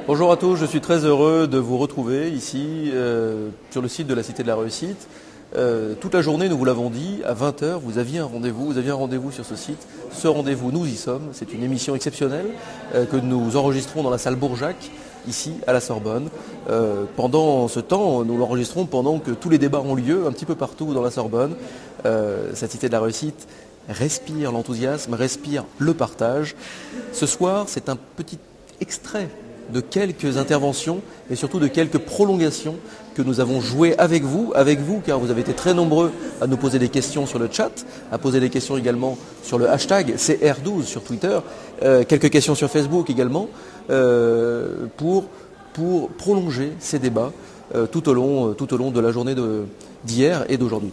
Bonjour à tous, je suis très heureux de vous retrouver ici sur le site de la Cité de la Réussite. Toute la journée, nous vous l'avons dit, à 20 h, vous aviez un rendez-vous sur ce site. Ce rendez-vous, nous y sommes. C'est une émission exceptionnelle que nous enregistrons dans la salle Bourjac, ici à la Sorbonne. Pendant ce temps, nous l'enregistrons pendant que tous les débats ont lieu un petit peu partout dans la Sorbonne. Cette Cité de la Réussite respire l'enthousiasme, respire le partage. Ce soir, c'est un petit extrait de quelques interventions et surtout de quelques prolongations que nous avons jouées avec vous car vous avez été très nombreux à nous poser des questions sur le chat, à poser des questions également sur le hashtag CR12 sur Twitter, quelques questions sur Facebook également, pour prolonger ces débats tout au long de la journée d'hier et d'aujourd'hui.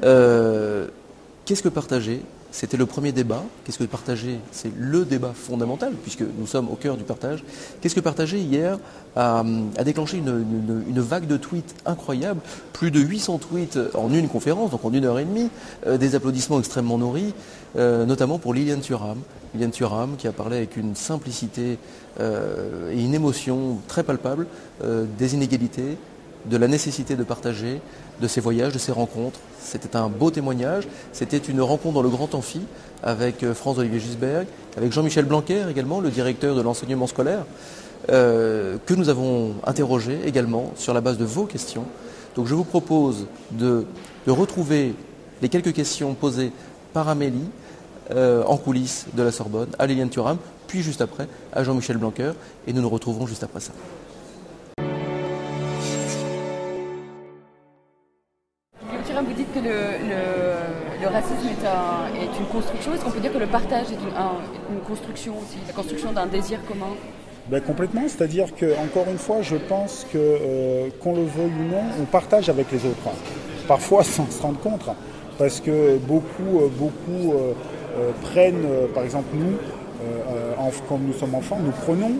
Qu'est-ce que partager ? C'était le premier débat. Qu'est-ce que partager ? C'est le débat fondamental, puisque nous sommes au cœur du partage. Qu'est-ce que partager hier a déclenché une vague de tweets incroyable, plus de 800 tweets en une conférence, donc en 1 h 30, des applaudissements extrêmement nourris, notamment pour Liliane Thuram. Liliane Thuram qui a parlé avec une simplicité et une émotion très palpable des inégalités, de la nécessité de partager, de ces voyages, de ces rencontres. C'était un beau témoignage. C'était une rencontre dans le Grand Amphi avec Franz-Olivier Gisberg, avec Jean-Michel Blanquer également, le directeur de l'enseignement scolaire, que nous avons interrogé également sur la base de vos questions. Donc je vous propose de retrouver les quelques questions posées par Amélie en coulisses de la Sorbonne, à Liliane Thuram, puis juste après à Jean-Michel Blanquer, et nous nous retrouverons juste après ça. Vous dites que le racisme est une construction. Est-ce qu'on peut dire que le partage est une construction aussi, la construction d'un désir commun ? Complètement, c'est-à-dire que, encore une fois, je pense que, qu'on le veuille ou non, on partage avec les autres. Parfois sans se rendre compte, parce que beaucoup prennent, par exemple nous, comme nous sommes enfants, nous prenons,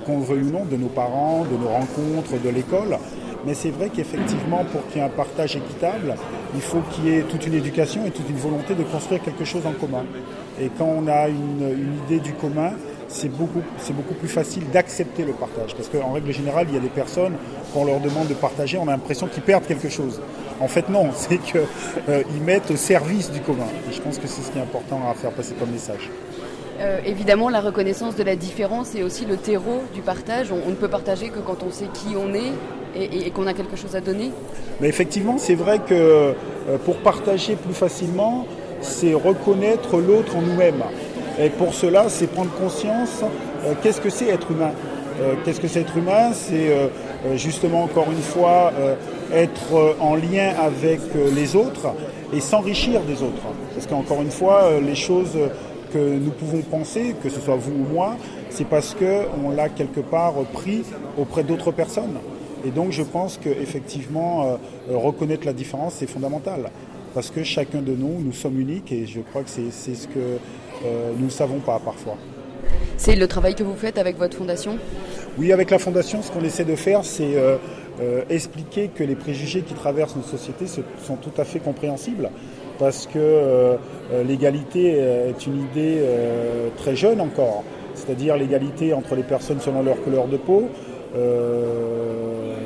qu'on le veuille ou non, de nos parents, de nos rencontres, de l'école. Mais c'est vrai qu'effectivement, pour qu'il y ait un partage équitable, il faut qu'il y ait toute une éducation et toute une volonté de construire quelque chose en commun. Et quand on a une idée du commun, c'est beaucoup plus facile d'accepter le partage. Parce qu'en règle générale, il y a des personnes, quand on leur demande de partager, on a l'impression qu'ils perdent quelque chose. En fait, non, c'est qu'ils mettent au service du commun. Et je pense que c'est ce qui est important à faire passer comme message. Évidemment, la reconnaissance de la différence est aussi le terreau du partage. On ne peut partager que quand on sait qui on est et qu'on a quelque chose à donner. Mais effectivement, c'est vrai que pour partager plus facilement, c'est reconnaître l'autre en nous-mêmes. Et pour cela, c'est prendre conscience qu'est-ce que c'est être humain. Qu'est-ce que c'est être humain ? C'est justement, encore une fois, être en lien avec les autres et s'enrichir des autres. Parce qu'encore une fois, les choses que nous pouvons penser, que ce soit vous ou moi, c'est parce qu'on l'a quelque part pris auprès d'autres personnes. Et donc je pense qu'effectivement, reconnaître la différence, c'est fondamental. Parce que chacun de nous sommes uniques et je crois que c'est ce que nous ne savons pas parfois. C'est le travail que vous faites avec votre fondation ? Oui, avec la fondation, ce qu'on essaie de faire, c'est expliquer que les préjugés qui traversent nos sociétés sont tout à fait compréhensibles. Parce que l'égalité est une idée très jeune encore. C'est-à-dire l'égalité entre les personnes selon leur couleur de peau.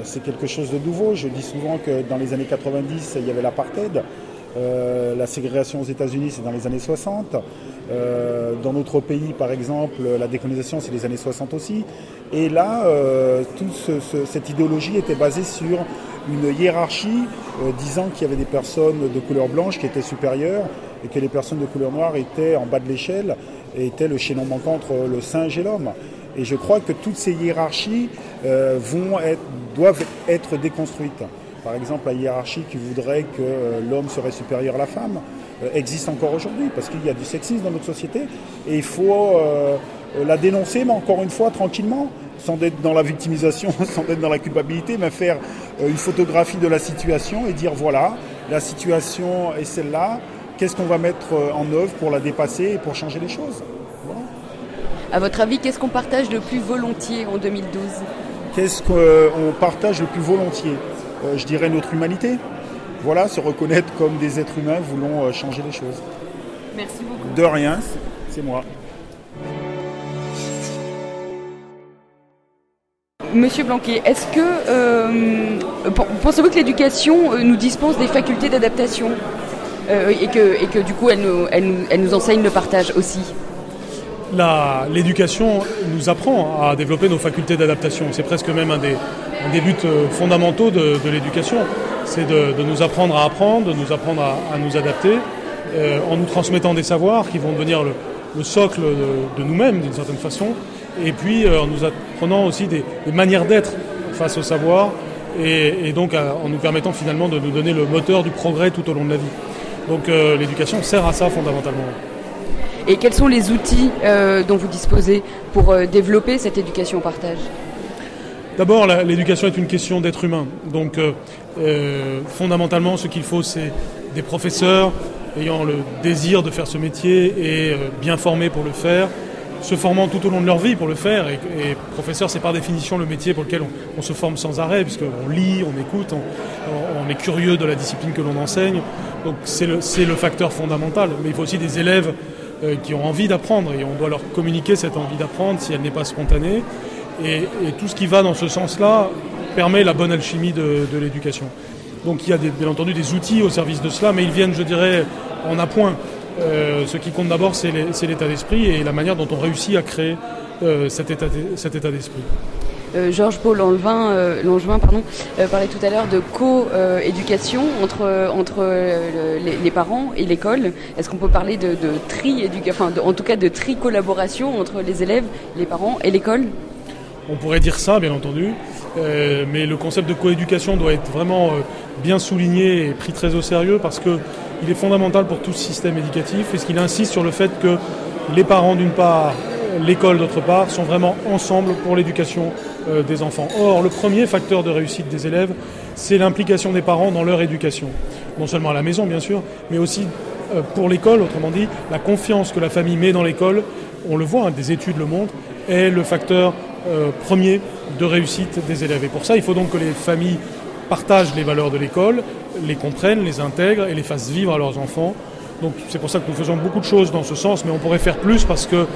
C'est quelque chose de nouveau. Je dis souvent que dans les années 90, il y avait l'apartheid. La ségrégation aux États-Unis, c'est dans les années 60. Dans notre pays, par exemple, la décolonisation, c'est les années 60 aussi. Et là, toute cette idéologie était basée sur une hiérarchie disant qu'il y avait des personnes de couleur blanche qui étaient supérieures et que les personnes de couleur noire étaient en bas de l'échelle et étaient le chaînon manquant entre le singe et l'homme. Et je crois que toutes ces hiérarchies doivent être déconstruites. Par exemple, la hiérarchie qui voudrait que l'homme serait supérieur à la femme existe encore aujourd'hui parce qu'il y a du sexisme dans notre société et il faut la dénoncer, mais encore une fois tranquillement, sans être dans la victimisation, sans être dans la culpabilité, mais faire une photographie de la situation et dire voilà, la situation est celle-là, qu'est-ce qu'on va mettre en œuvre pour la dépasser et pour changer les choses. Voilà. À votre avis, qu'est-ce qu'on partage le plus volontiers en 2012 ? Qu'est-ce qu'on partage le plus volontiers ? Je dirais notre humanité. Voilà, se reconnaître comme des êtres humains voulant changer les choses. Merci beaucoup. De rien, c'est moi. Monsieur Blanquet, est-ce que pensez-vous que l'éducation nous dispense des facultés d'adaptation et que du coup elle nous enseigne le partage aussi? L'éducation nous apprend à développer nos facultés d'adaptation. C'est presque même un des buts fondamentaux de l'éducation. C'est de nous apprendre à apprendre, de nous apprendre à nous adapter, en nous transmettant des savoirs qui vont devenir le socle de nous-mêmes d'une certaine façon, et puis en nous apprenant aussi des manières d'être face au savoir, et donc en nous permettant finalement de nous donner le moteur du progrès tout au long de la vie. Donc l'éducation sert à ça fondamentalement. Et quels sont les outils dont vous disposez pour développer cette éducation au partage? D'abord, l'éducation est une question d'être humain. Donc fondamentalement, ce qu'il faut, c'est des professeurs ayant le désir de faire ce métier et bien formés pour le faire, se formant tout au long de leur vie pour le faire. Et professeur, c'est par définition le métier pour lequel on se forme sans arrêt, puisqu'on lit, on écoute, on est curieux de la discipline que l'on enseigne. Donc c'est le facteur fondamental. Mais il faut aussi des élèves qui ont envie d'apprendre, et on doit leur communiquer cette envie d'apprendre si elle n'est pas spontanée. Et tout ce qui va dans ce sens-là permet la bonne alchimie de l'éducation. Donc il y a bien entendu des outils au service de cela, mais ils viennent, je dirais, en appoint. Ce qui compte d'abord, c'est l'état d'esprit et la manière dont on réussit à créer cet état d'esprit. Georges-Paul Langevin parlait tout à l'heure de co-éducation entre les parents et l'école. Est-ce qu'on peut parler de en tout cas de tri-collaboration entre les élèves, les parents et l'école? On pourrait dire ça, bien entendu, mais le concept de coéducation doit être vraiment bien souligné et pris très au sérieux, parce qu'il est fondamental pour tout système éducatif, puisqu'il insiste sur le fait que les parents d'une part, l'école d'autre part, sont vraiment ensemble pour l'éducation des enfants. Or, le premier facteur de réussite des élèves, c'est l'implication des parents dans leur éducation. Non seulement à la maison, bien sûr, mais aussi pour l'école, autrement dit, la confiance que la famille met dans l'école, on le voit, des études le montrent, est le facteur premier de réussite des élèves. Et pour ça, il faut donc que les familles partagent les valeurs de l'école, les comprennent, les intègrent et les fassent vivre à leurs enfants. Donc c'est pour ça que nous faisons beaucoup de choses dans ce sens, mais on pourrait faire plus, parce que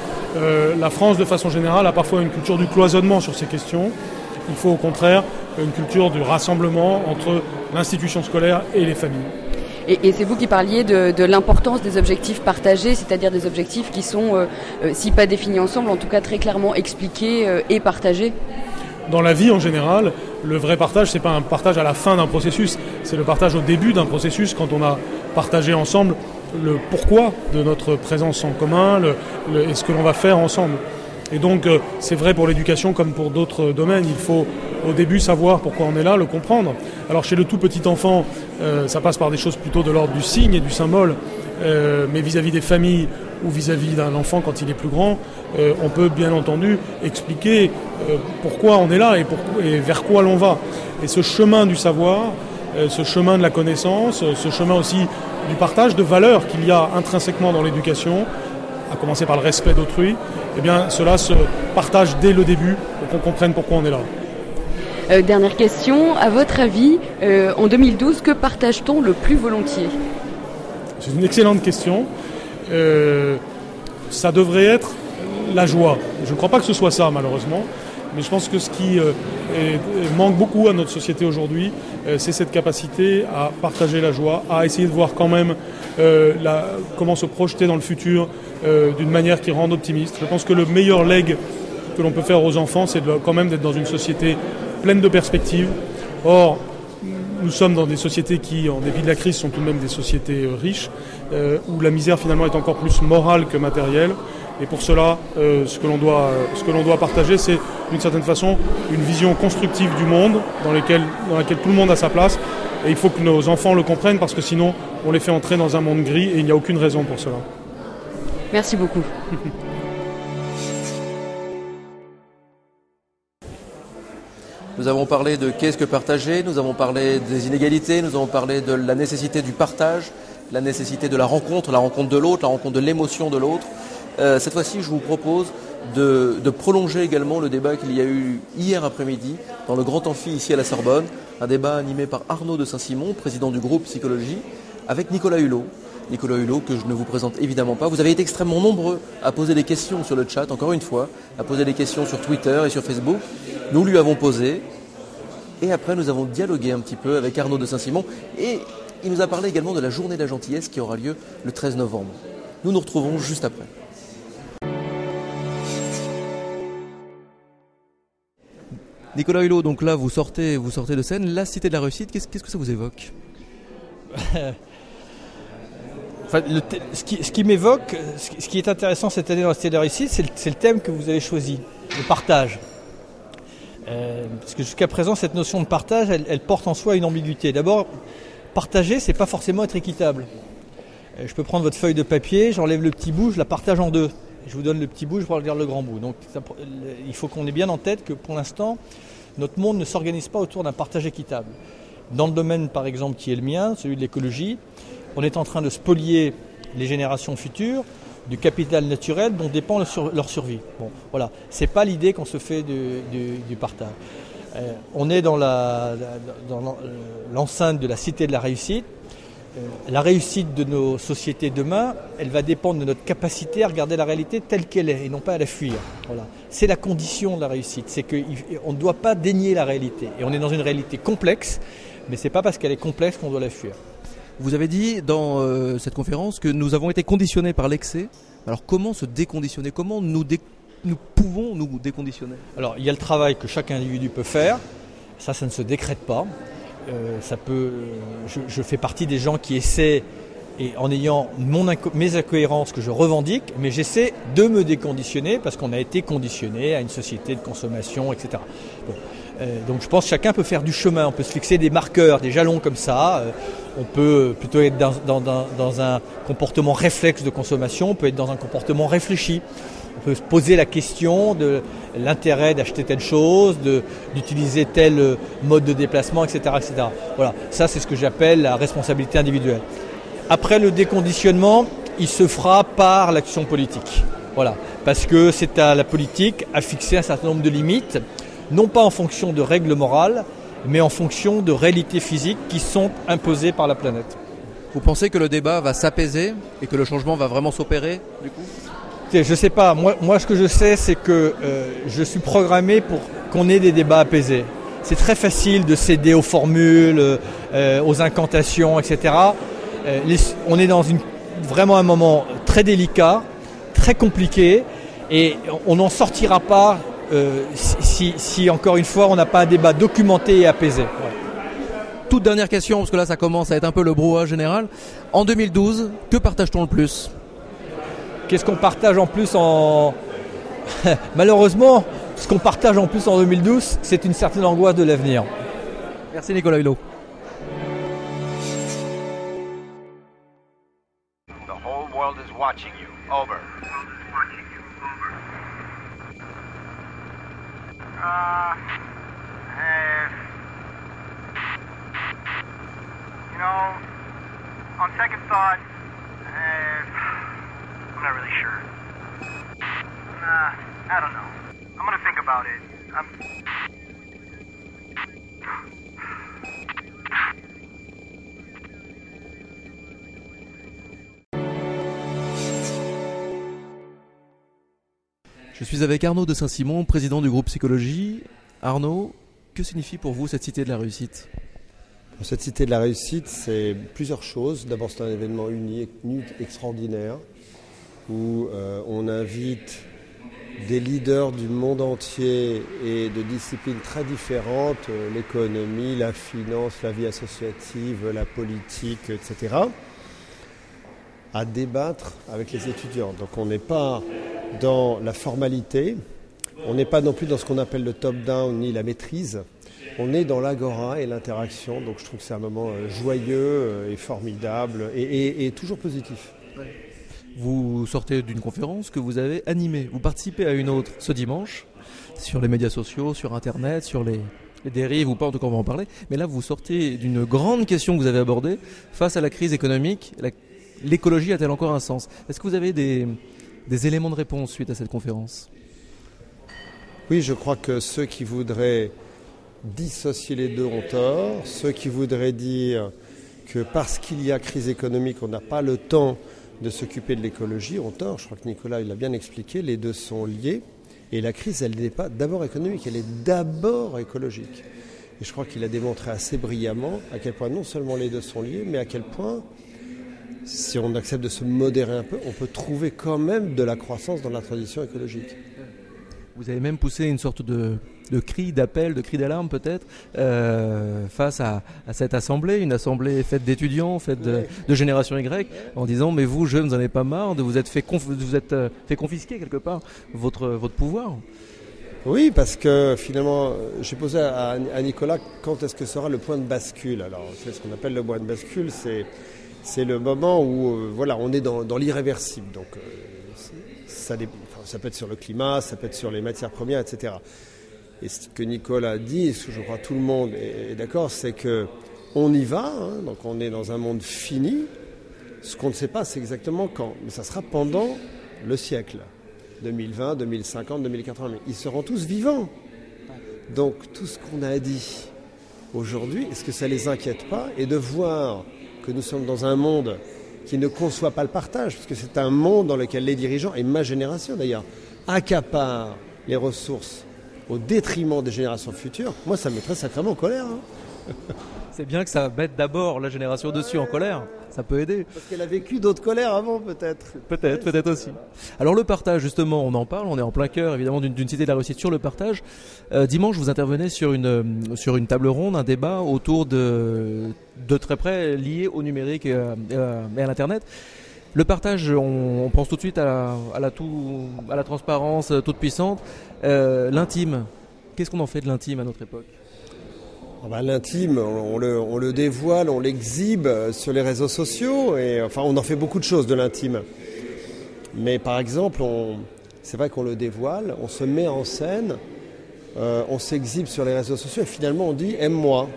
la France, de façon générale, a parfois une culture du cloisonnement sur ces questions. Il faut au contraire une culture du rassemblement entre l'institution scolaire et les familles. Et c'est vous qui parliez de l'importance des objectifs partagés, c'est-à-dire des objectifs qui sont, si pas définis ensemble, en tout cas très clairement expliqués et partagés. Dans la vie en général, le vrai partage, c'est pas un partage à la fin d'un processus, c'est le partage au début d'un processus, quand on a partagé ensemble le pourquoi de notre présence en commun et ce que l'on va faire ensemble. Et donc c'est vrai pour l'éducation comme pour d'autres domaines, il faut au début savoir pourquoi on est là, le comprendre. Alors chez le tout petit enfant, ça passe par des choses plutôt de l'ordre du signe et du symbole, mais vis-à-vis des familles ou vis-à-vis d'un enfant quand il est plus grand, on peut bien entendu expliquer pourquoi on est là et vers quoi l'on va. Et ce chemin du savoir, ce chemin de la connaissance, ce chemin aussi du partage de valeurs qu'il y a intrinsèquement dans l'éducation, à commencer par le respect d'autrui, eh bien cela se partage dès le début pour qu'on comprenne pourquoi on est là. Dernière question, à votre avis, en 2012, que partage-t-on le plus volontiers? C'est une excellente question. Ça devrait être la joie. Je ne crois pas que ce soit ça, malheureusement, mais je pense que ce qui manque beaucoup à notre société aujourd'hui, c'est cette capacité à partager la joie, à essayer de voir quand même comment se projeter dans le futur d'une manière qui rende optimiste. Je pense que le meilleur legs que l'on peut faire aux enfants, c'est quand même d'être dans une société pleine de perspectives. Or, nous sommes dans des sociétés qui, en dépit de la crise, sont tout de même des sociétés riches, où la misère finalement est encore plus morale que matérielle. Et pour cela, ce que l'on doit partager, c'est d'une certaine façon une vision constructive du monde dans laquelle tout le monde a sa place. Et il faut que nos enfants le comprennent, parce que sinon on les fait entrer dans un monde gris et il n'y a aucune raison pour cela. Merci beaucoup. Nous avons parlé de qu'est-ce que partager, nous avons parlé des inégalités, nous avons parlé de la nécessité du partage, la nécessité de la rencontre de l'autre, la rencontre de l'émotion de l'autre. Cette fois-ci, je vous propose de prolonger également le débat qu'il y a eu hier après-midi dans le Grand Amphi ici à la Sorbonne, un débat animé par Arnaud de Saint-Simon, président du groupe Psychologie, avec Nicolas Hulot. Nicolas Hulot, que je ne vous présente évidemment pas. Vous avez été extrêmement nombreux à poser des questions sur le chat, encore une fois, à poser des questions sur Twitter et sur Facebook. Nous lui avons posé. Et après, nous avons dialogué un petit peu avec Arnaud de Saint-Simon. Et il nous a parlé également de la journée de la gentillesse qui aura lieu le 13 novembre. Nous nous retrouvons juste après. Nicolas Hulot, donc là, vous sortez de scène. La Cité de la Réussite, qu'est-ce que ça vous évoque? Enfin, ce qui m'évoque, ce qui est intéressant cette année dans la Cité de la Réussite, c'est le thème que vous avez choisi, le partage. Parce que jusqu'à présent, cette notion de partage, elle porte en soi une ambiguïté. D'abord, partager, c'est pas forcément être équitable. Je peux prendre votre feuille de papier, j'enlève le petit bout, je la partage en deux. Je vous donne le petit bout, je regarde le grand bout. Donc il faut qu'on ait bien en tête que pour l'instant, notre monde ne s'organise pas autour d'un partage équitable. Dans le domaine, par exemple, qui est le mien, celui de l'écologie, on est en train de spolier les générations futures du capital naturel dont dépend leur survie. Bon, voilà, c'est pas l'idée qu'on se fait du partage. On est dans l'enceinte de la Cité de la Réussite. La réussite de nos sociétés demain, elle va dépendre de notre capacité à regarder la réalité telle qu'elle est et non pas à la fuir. Voilà. C'est la condition de la réussite, c'est qu'on ne doit pas dénier la réalité. Et on est dans une réalité complexe, mais ce n'est pas parce qu'elle est complexe qu'on doit la fuir. Vous avez dit dans cette conférence que nous avons été conditionnés par l'excès. Alors comment se déconditionner? Comment nous pouvons nous déconditionner? Alors il y a le travail que chaque individu peut faire, ça ne se décrète pas. Je fais partie des gens qui essaient, et en ayant mes incohérences que je revendique, mais j'essaie de me déconditionner parce qu'on a été conditionné à une société de consommation, etc. Bon. Donc je pense que chacun peut faire du chemin, on peut se fixer des marqueurs, des jalons comme ça, on peut plutôt être dans un comportement réflexe de consommation, on peut être dans un comportement réfléchi. On peut se poser la question de l'intérêt d'acheter telle chose, d'utiliser tel mode de déplacement, etc., etc. Voilà, ça c'est ce que j'appelle la responsabilité individuelle. Après le déconditionnement, il se fera par l'action politique. Voilà, parce que c'est à la politique à fixer un certain nombre de limites, non pas en fonction de règles morales, mais en fonction de réalités physiques qui sont imposées par la planète. Vous pensez que le débat va s'apaiser et que le changement va vraiment s'opérer du coup ? Je ne sais pas, moi ce que je sais c'est que je suis programmé pour qu'on ait des débats apaisés. C'est très facile de céder aux formules, aux incantations, etc. On est dans vraiment un moment très délicat, très compliqué et on n'en sortira pas si encore une fois on n'a pas un débat documenté et apaisé. Ouais. Toute dernière question, parce que là ça commence à être un peu le brouhaha général. En 2012, que partage-t-on le plus ? Qu'est-ce qu'on partage en plus Malheureusement, ce qu'on partage en plus en 2012, c'est une certaine angoisse de l'avenir. Merci Nicolas Hulot. The whole world is watching you. Over. You know, on second thought, I'm not really sure. I don't know. I'm gonna think about it. Je suis avec Arnaud de Saint-Simon, président du groupe Psychologie. Arnaud, que signifie pour vous cette Cité de la Réussite ? Cette Cité de la Réussite, c'est plusieurs choses. D'abord, c'est un événement unique, extraordinaire, où on invite des leaders du monde entier et de disciplines très différentes, l'économie, la finance, la vie associative, la politique, etc., à débattre avec les étudiants. Donc on n'est pas dans la formalité, on n'est pas non plus dans ce qu'on appelle le top-down ni la maîtrise. On est dans l'agora et l'interaction, donc je trouve que c'est un moment joyeux et formidable et toujours positif. Vous sortez d'une conférence que vous avez animée. Vous participez à une autre ce dimanche, sur les médias sociaux, sur Internet, sur les dérives ou pas, en tout cas on va en parler. Mais là vous sortez d'une grande question que vous avez abordée. Face à la crise économique, l'écologie a-t-elle encore un sens ? Est-ce que vous avez des éléments de réponse suite à cette conférence ? Oui, je crois que ceux qui voudraient dissocier les deux ont tort. Ceux qui voudraient dire que parce qu'il y a crise économique, on n'a pas le temps de s'occuper de l'écologie ont tort. Je crois que Nicolas il l'a bien expliqué, les deux sont liés. Et la crise, elle n'est pas d'abord économique, elle est d'abord écologique. Et je crois qu'il a démontré assez brillamment à quel point non seulement les deux sont liés, mais à quel point, si on accepte de se modérer un peu, on peut trouver quand même de la croissance dans la transition écologique. Vous avez même poussé une sorte de cri d'appel, de cri d'alarme peut-être, face à cette assemblée, une assemblée faite d'étudiants, faite de génération Y, en disant mais vous jeunes, vous n'en avez pas marre, vous êtes fait confisquer quelque part votre pouvoir. Oui, parce que finalement, j'ai posé à Nicolas quand est-ce que sera le point de bascule. Alors, c'est ce qu'on appelle le point de bascule, c'est le moment où on est dans l'irréversible. Donc, ça peut être sur le climat, ça peut être sur les matières premières, etc. Et ce que Nicolas dit, ce que je crois tout le monde est d'accord, c'est qu'on y va, donc on est dans un monde fini. Ce qu'on ne sait pas, c'est exactement quand. Mais ça sera pendant le siècle. 2020, 2050, 2080. Mais ils seront tous vivants. Donc tout ce qu'on a dit aujourd'hui, est-ce que ça ne les inquiète pas? Et de voir que nous sommes dans un monde qui ne conçoit pas le partage, parce que c'est un monde dans lequel les dirigeants, et ma génération d'ailleurs, accaparent les ressources au détriment des générations futures, moi ça me mettrait sacrément en colère. C'est bien que ça mette d'abord la génération dessus en colère, ça peut aider. Parce qu'elle a vécu d'autres colères avant peut-être. Peut-être aussi. Alors le partage justement, on en parle, on est en plein cœur évidemment d'une cité de la réussite sur le partage. Dimanche vous intervenez sur une table ronde, un débat autour de très près lié au numérique et à l'internet. Le partage, on pense tout de suite à la transparence toute puissante. L'intime, qu'est-ce qu'on en fait de l'intime à notre époque? L'intime, on le dévoile, on l'exhibe sur les réseaux sociaux et on en fait beaucoup de choses de l'intime. Mais par exemple, c'est vrai qu'on le dévoile, on se met en scène, on s'exhibe sur les réseaux sociaux et finalement on dit « aime-moi ».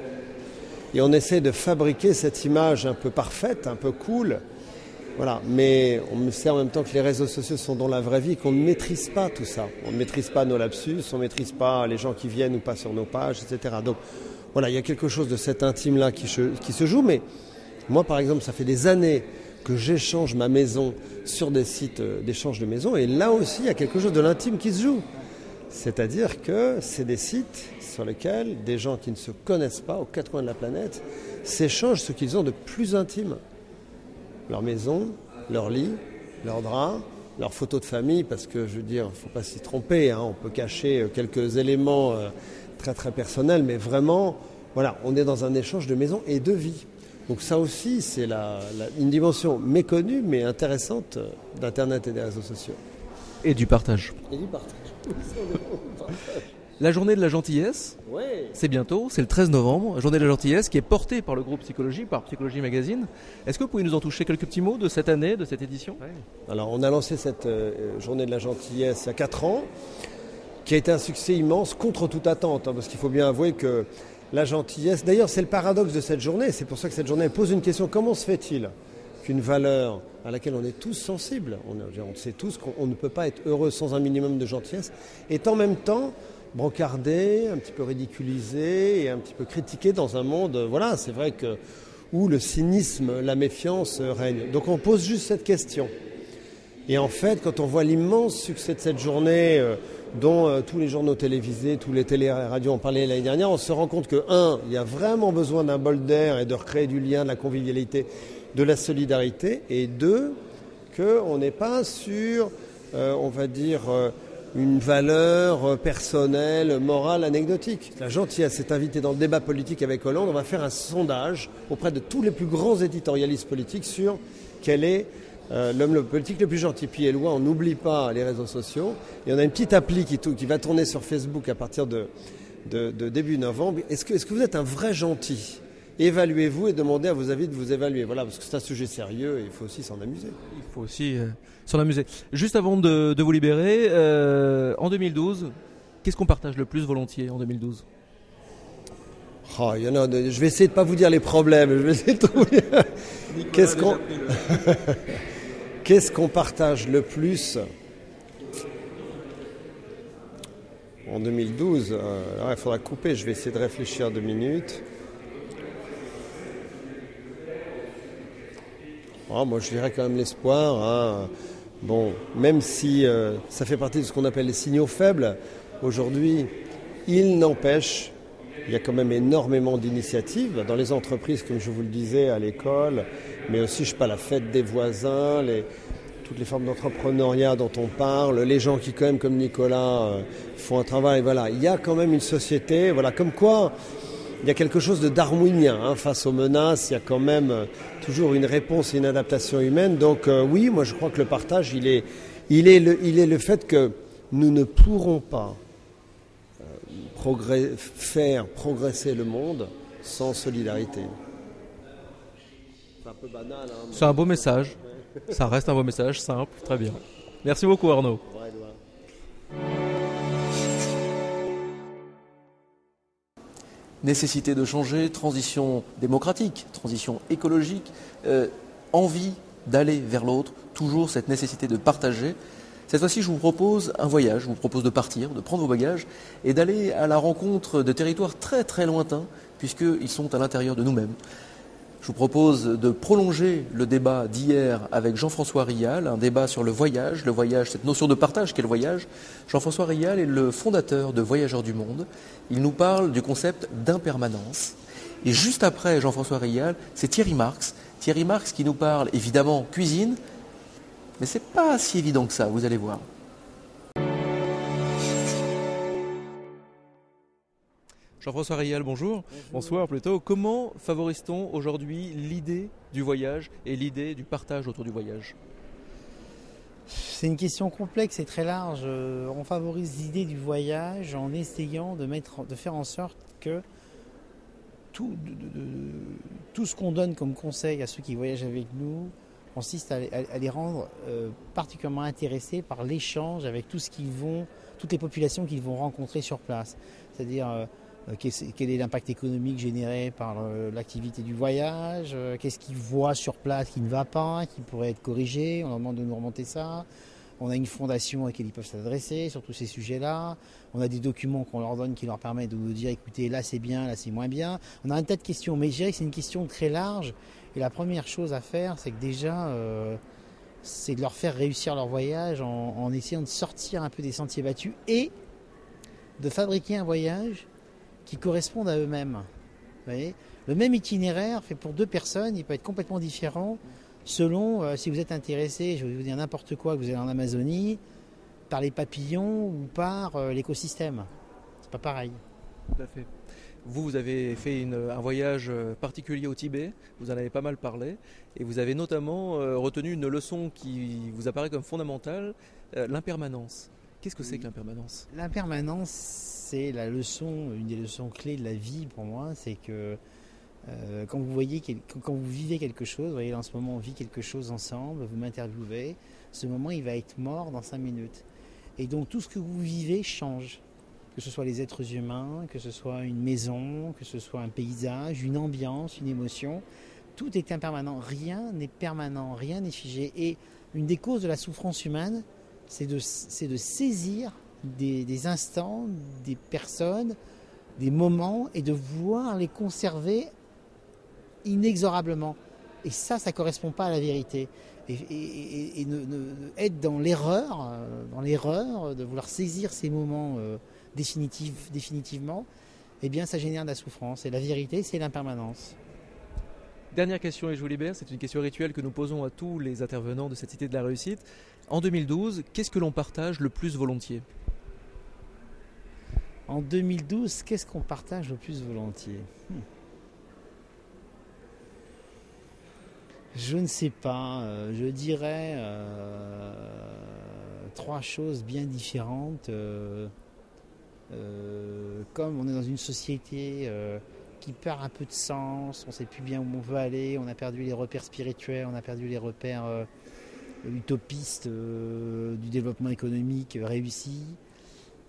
Et on essaie de fabriquer cette image un peu parfaite, un peu cool. Voilà. Mais on sait en même temps que les réseaux sociaux sont dans la vraie vie et qu'on ne maîtrise pas tout ça. On ne maîtrise pas nos lapsus, on ne maîtrise pas les gens qui viennent ou pas sur nos pages, etc. Donc voilà, il y a quelque chose de cet intime-là qui se joue. Mais moi, par exemple, ça fait des années que j'échange ma maison sur des sites d'échange de maisons. Et là aussi, il y a quelque chose de l'intime qui se joue. C'est-à-dire que c'est des sites sur lesquels des gens qui ne se connaissent pas aux quatre coins de la planète s'échangent ce qu'ils ont de plus intime. Leur maison, leur lit, leur drap, leurs photos de famille, parce que je veux dire, il ne faut pas s'y tromper, on peut cacher quelques éléments très très personnels, mais vraiment, voilà, on est dans un échange de maison et de vie. Donc ça aussi, c'est une dimension méconnue, mais intéressante d'Internet et des réseaux sociaux. Et du partage. Et du partage. La journée de la gentillesse, c'est bientôt, c'est le 13 novembre, journée de la gentillesse qui est portée par le groupe Psychologie, par Psychologie Magazine. Est-ce que vous pouvez nous en toucher quelques petits mots de cette année, de cette édition? Alors on a lancé cette journée de la gentillesse il y a 4 ans, qui a été un succès immense contre toute attente, parce qu'il faut bien avouer que la gentillesse, d'ailleurs c'est le paradoxe de cette journée, c'est pour ça que cette journée pose une question, comment se fait-il qu'une valeur à laquelle on est tous sensibles, on sait tous qu'on ne peut pas être heureux sans un minimum de gentillesse, est en même temps brancardé, un petit peu ridiculisé et un petit peu critiqué dans un monde, c'est vrai que où le cynisme, la méfiance règne. Donc on pose juste cette question. Et en fait, quand on voit l'immense succès de cette journée, dont tous les journaux télévisés, tous les télé-radios ont parlé l'année dernière, on se rend compte que, il y a vraiment besoin d'un bol d'air et de recréer du lien, de la convivialité, de la solidarité, et 2, qu'on n'est pas sur, une valeur personnelle, morale, anecdotique. La gentillesse est invitée dans le débat politique avec Hollande. On va faire un sondage auprès de tous les plus grands éditorialistes politiques sur quel est l'homme politique le plus gentil. Puis loin, on n'oublie pas les réseaux sociaux. Et on a une petite appli qui va tourner sur Facebook à partir de début novembre. Est-ce que vous êtes un vrai gentil ? Évaluez-vous et demandez à vos amis de vous évaluer. Voilà, parce que c'est un sujet sérieux et il faut aussi s'en amuser. Il faut aussi s'en amuser. Juste avant de vous libérer, en 2012, qu'est-ce qu'on partage le plus volontiers en 2012 ? Il y en a, je vais essayer de ne pas vous dire les problèmes. Je vais essayer de trouver. Qu'est-ce qu'on partage le plus en 2012 alors, il faudra couper, je vais essayer de réfléchir 2 minutes. Moi, je dirais quand même l'espoir. Bon, même si ça fait partie de ce qu'on appelle les signaux faibles, aujourd'hui, il n'empêche, il y a quand même énormément d'initiatives dans les entreprises, comme je vous le disais, à l'école, mais aussi, je sais pas, la fête des voisins, toutes les formes d'entrepreneuriat dont on parle, les gens qui, quand même, comme Nicolas, font un travail. Voilà, il y a quand même une société, voilà, comme quoi il y a quelque chose de darwinien face aux menaces. Il y a quand même toujours une réponse et une adaptation humaine. Donc oui, moi je crois que le partage, il est le fait que nous ne pourrons pas faire progresser le monde sans solidarité. C'est un peu banal. C'est un beau message. Ça reste un beau message, simple, très bien. Merci beaucoup Arnaud. Nécessité de changer, transition démocratique, transition écologique, envie d'aller vers l'autre, toujours cette nécessité de partager. Cette fois-ci, je vous propose un voyage, je vous propose de partir, de prendre vos bagages et d'aller à la rencontre de territoires très très lointains, puisqu'ils sont à l'intérieur de nous-mêmes. Je vous propose de prolonger le débat d'hier avec Jean-François Rial, un débat sur le voyage, cette notion de partage qu'est le voyage. Jean-François Rial est le fondateur de Voyageurs du Monde. Il nous parle du concept d'impermanence. Et juste après Jean-François Rial, c'est Thierry Marx. Thierry Marx qui nous parle évidemment cuisine, mais c'est pas si évident que ça, vous allez voir. Jean-François Rial, bonjour. Bonsoir plutôt. Comment favorise-t-on aujourd'hui l'idée du voyage et l'idée du partage autour du voyage ? C'est une question complexe et très large. On favorise l'idée du voyage en essayant de faire en sorte que tout ce qu'on donne comme conseil à ceux qui voyagent avec nous consiste à les rendre particulièrement intéressés par l'échange avec toutes les populations qu'ils vont rencontrer sur place. C'est-à-dire quel est l'impact économique généré par l'activité du voyage, qu'est-ce qu'ils voient sur place qui ne va pas, qui pourrait être corrigé, on leur demande de nous remonter ça. On a une fondation à laquelle ils peuvent s'adresser sur tous ces sujets-là. On a des documents qu'on leur donne qui leur permettent de nous dire écoutez, là c'est bien, là c'est moins bien. On a un tas de questions, mais je dirais que c'est une question très large. Et la première chose à faire, c'est que déjà, c'est de leur faire réussir leur voyage en essayant de sortir un peu des sentiers battus et de fabriquer un voyage qui corresponde à eux-mêmes. Vous voyez, le même itinéraire fait pour deux personnes, il peut être complètement différent selon si vous êtes intéressé, je vais vous dire n'importe quoi, que vous allez en Amazonie, par les papillons ou par l'écosystème. C'est pas pareil. Tout à fait. Vous avez fait un voyage particulier au Tibet, vous en avez pas mal parlé, et vous avez notamment retenu une leçon qui vous apparaît comme fondamentale, l'impermanence. Qu'est-ce que c'est que l'impermanence ? L'impermanence, c'est une des leçons clés de la vie pour moi, c'est que quand vous vivez quelque chose, vous voyez en ce moment on vit quelque chose ensemble, vous m'interviewez, ce moment il va être mort dans 5 minutes. Et donc tout ce que vous vivez change, que ce soit les êtres humains, que ce soit une maison, que ce soit un paysage, une ambiance, une émotion, tout est impermanent, rien n'est permanent, rien n'est figé. Et une des causes de la souffrance humaine, c'est de saisir des instants, des personnes, des moments et de vouloir les conserver inexorablement. Et ça ne correspond pas à la vérité. Et être dans l'erreur de vouloir saisir ces moments définitivement, eh bien ça génère de la souffrance. Et la vérité, c'est l'impermanence. Dernière question et je vous libère, c'est une question rituelle que nous posons à tous les intervenants de cette Cité de la Réussite. En 2012, qu'est-ce que l'on partage le plus volontiers ? En 2012, qu'est-ce qu'on partage le plus volontiers ? Je ne sais pas, je dirais 3 choses bien différentes. Comme on est dans une société qui perd un peu de sens, on ne sait plus bien où on veut aller, on a perdu les repères spirituels, on a perdu les repères utopistes du développement économique réussi.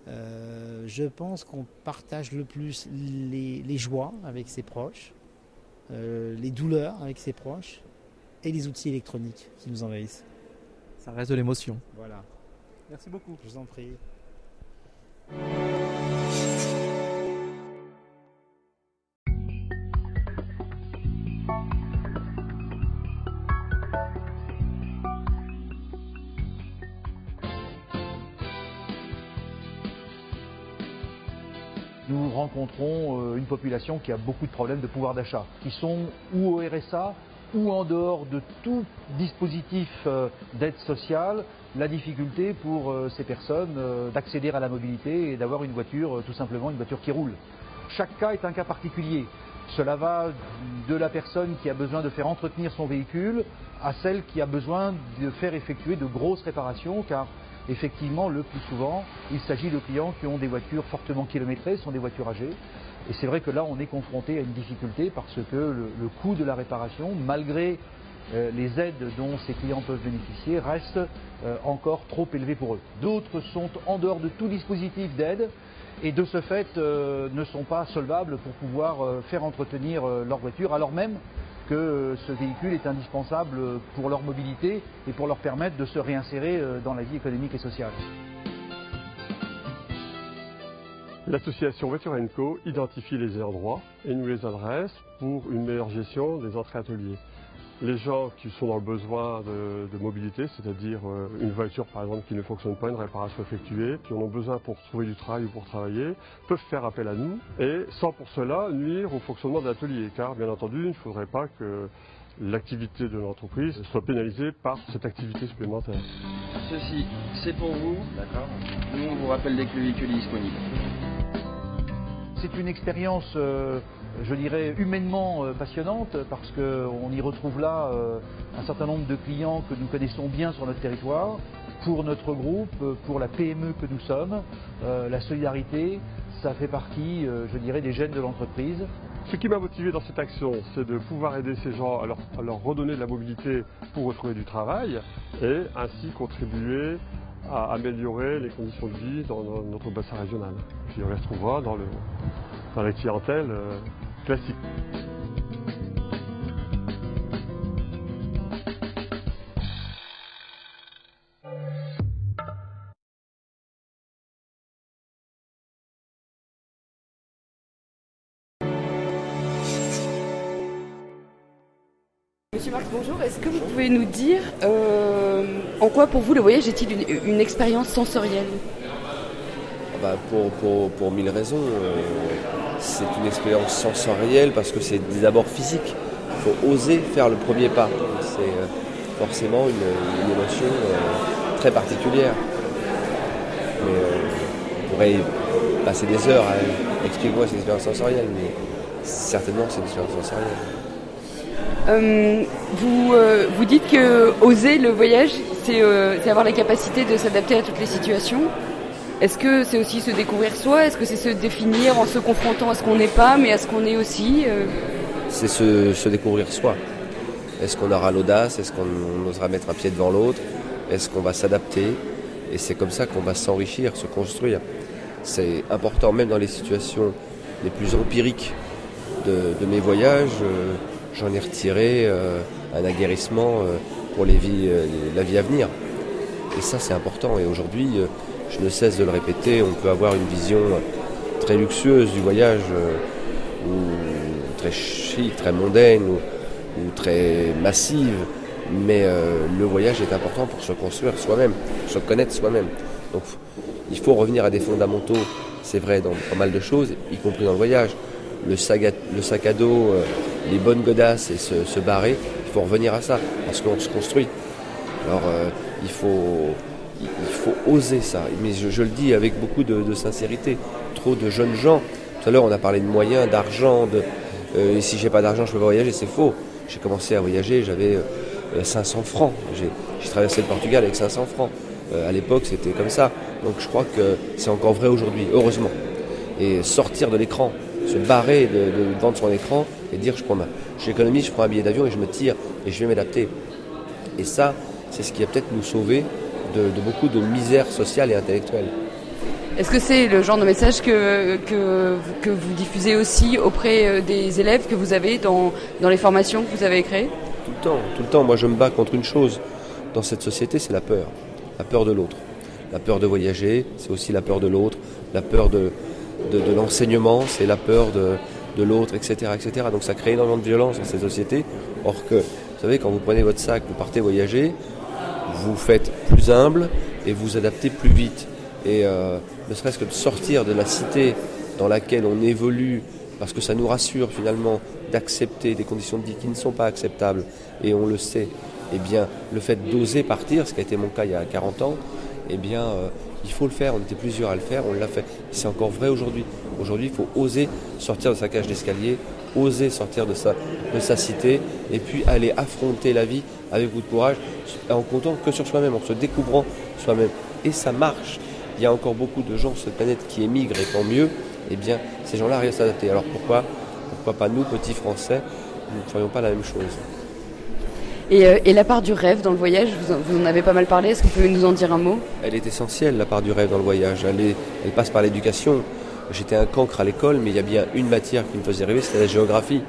Je pense qu'on partage le plus les joies avec ses proches, les douleurs avec ses proches et les outils électroniques qui nous envahissent. Ça reste de l'émotion. Voilà. Merci beaucoup. Je vous en prie. nous rencontrons une population qui a beaucoup de problèmes de pouvoir d'achat, qui sont ou au RSA ou en dehors de tout dispositif d'aide sociale, la difficulté pour ces personnes d'accéder à la mobilité et d'avoir une voiture, tout simplement une voiture qui roule. Chaque cas est un cas particulier. Cela va de la personne qui a besoin de faire entretenir son véhicule à celle qui a besoin de faire effectuer de grosses réparations, car effectivement, le plus souvent, il s'agit de clients qui ont des voitures fortement kilométrées, ce sont des voitures âgées. Et c'est vrai que là, on est confronté à une difficulté parce que le coût de la réparation, malgré les aides dont ces clients peuvent bénéficier, reste encore trop élevé pour eux. D'autres sont en dehors de tout dispositif d'aide et de ce fait ne sont pas solvables pour pouvoir faire entretenir leur voiture, alors même que ce véhicule est indispensable pour leur mobilité et pour leur permettre de se réinsérer dans la vie économique et sociale. L'association Voiture & Co identifie les ayants droit et nous les adresse pour une meilleure gestion des entrées ateliers. Les gens qui sont dans le besoin de mobilité, c'est-à-dire une voiture par exemple qui ne fonctionne pas, une réparation effectuée, qui en ont besoin pour trouver du travail ou pour travailler, peuvent faire appel à nous et sans pour cela nuire au fonctionnement de l'atelier, car bien entendu il ne faudrait pas que l'activité de l'entreprise soit pénalisée par cette activité supplémentaire. Ceci, c'est pour vous. D'accord. Nous, on vous rappelle dès que le véhicule est disponible. C'est une expérience, je dirais, humainement passionnante parce qu'on y retrouve là un certain nombre de clients que nous connaissons bien sur notre territoire. Pour notre groupe, pour la PME que nous sommes, la solidarité, ça fait partie, je dirais, des gènes de l'entreprise. Ce qui m'a motivé dans cette action, c'est de pouvoir aider ces gens à leur redonner de la mobilité pour retrouver du travail et ainsi contribuer à améliorer les conditions de vie dans notre bassin régional. Puis on les retrouvera dans la clientèle classique. Monsieur Marc, bonjour. Est-ce que vous pouvez nous dire en quoi pour vous le voyage est-il une expérience sensorielle ? Pour mille raisons. C'est une expérience sensorielle parce que c'est d'abord physique. Il faut oser faire le premier pas. C'est forcément une émotion très particulière. Mais on pourrait passer des heures à expliquer moi c'est une expérience sensorielle, mais certainement c'est une expérience sensorielle. Vous dites que oser le voyage, c'est avoir la capacité de s'adapter à toutes les situations. Est-ce que c'est aussi se découvrir soi ? Est-ce que c'est se définir en se confrontant à ce qu'on n'est pas, mais à ce qu'on est aussi C'est se découvrir soi. Est-ce qu'on aura l'audace ? Est-ce qu'on osera mettre un pied devant l'autre ? Est-ce qu'on va s'adapter ? Et c'est comme ça qu'on va s'enrichir, se construire. C'est important, même dans les situations les plus empiriques de mes voyages. J'en ai retiré un aguerrissement pour la vie à venir. Et ça, c'est important. Et aujourd'hui, je ne cesse de le répéter, on peut avoir une vision très luxueuse du voyage, ou très chic, très mondaine, ou très massive. Mais le voyage est important pour se construire soi-même, pour se connaître soi-même. Donc il faut revenir à des fondamentaux, c'est vrai, dans pas mal de choses, y compris dans le voyage. Le sac à dos, les bonnes godasses et se barrer, il faut revenir à ça, parce qu'on se construit. Alors il faut oser ça, mais je le dis avec beaucoup de sincérité. Trop de jeunes gens, tout à l'heure on a parlé de moyens, d'argent, et si j'ai pas d'argent je peux pas voyager, c'est faux. J'ai commencé à voyager, j'avais 500 francs, j'ai traversé le Portugal avec 500 francs. À l'époque c'était comme ça, donc je crois que c'est encore vrai aujourd'hui, heureusement. Et sortir de l'écran, se barrer devant son écran et dire j'économise, je prends un billet d'avion et je me tire et je vais m'adapter. Et ça, c'est ce qui va peut-être nous sauver de beaucoup de misère sociale et intellectuelle. Est-ce que c'est le genre de message que vous diffusez aussi auprès des élèves que vous avez dans les formations que vous avez créées ? Tout le temps. Moi, je me bats contre une chose dans cette société, c'est la peur de l'autre. La peur de voyager, c'est aussi la peur de l'autre. La peur de l'enseignement, c'est la peur de l'autre, etc., etc. Donc ça crée énormément de violence dans cette société. Or que, vous savez, quand vous prenez votre sac, vous partez voyager, vous faites plus humble et vous adaptez plus vite. Et ne serait-ce que de sortir de la cité dans laquelle on évolue, parce que ça nous rassure finalement d'accepter des conditions de vie qui ne sont pas acceptables, et on le sait, eh bien, le fait d'oser partir, ce qui a été mon cas il y a 40 ans, eh bien, il faut le faire. On était plusieurs à le faire, on l'a fait. C'est encore vrai aujourd'hui. Aujourd'hui, il faut oser sortir de sa cage d'escalier, oser sortir de sa cité, et puis aller affronter la vie avec beaucoup de courage, en comptant que sur soi-même, en se découvrant soi-même. Et ça marche. Il y a encore beaucoup de gens sur cette planète qui émigrent, et tant mieux. Eh bien, ces gens-là arrivent à s'adapter. Alors pourquoi pas nous, petits Français, nous ne ferions pas la même chose? Et la part du rêve dans le voyage, vous en avez pas mal parlé, est-ce que vous pouvez nous en dire un mot? Elle est essentielle, la part du rêve dans le voyage. Elle passe par l'éducation. J'étais un cancre à l'école, mais il y a bien une matière qui me faisait rêver, c'était la géographie.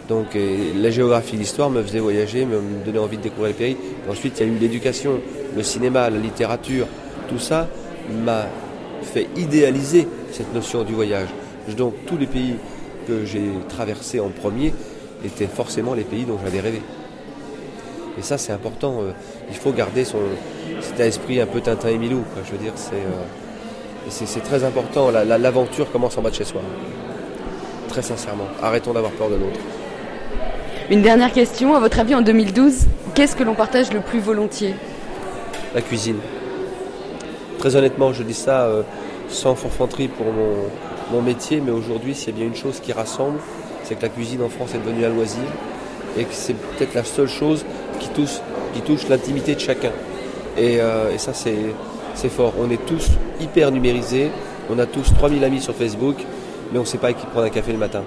Donc la géographie, l'histoire me faisait voyager, me donnait envie de découvrir les pays. Et ensuite, il y a eu l'éducation, le cinéma, la littérature. Tout ça m'a fait idéaliser cette notion du voyage. Donc tous les pays que j'ai traversés en premier étaient forcément les pays dont j'avais rêvé. Et ça, c'est important. Il faut garder cet esprit un peu Tintin et Milou, quoi. Je veux dire, c'est très important. L'aventure commence en bas de chez soi. Très sincèrement. Arrêtons d'avoir peur de l'autre. Une dernière question. À votre avis, en 2012, qu'est-ce que l'on partage le plus volontiers? La cuisine. Très honnêtement, je dis ça sans forfanterie pour mon métier, mais aujourd'hui, s'il y a bien une chose qui rassemble, c'est que la cuisine en France est devenue un loisir et que c'est peut-être la seule chose qui touche l'intimité de chacun. Et ça, c'est fort. On est tous hyper numérisés, on a tous 3000 amis sur Facebook, mais on ne sait pas qui prendre un café le matin.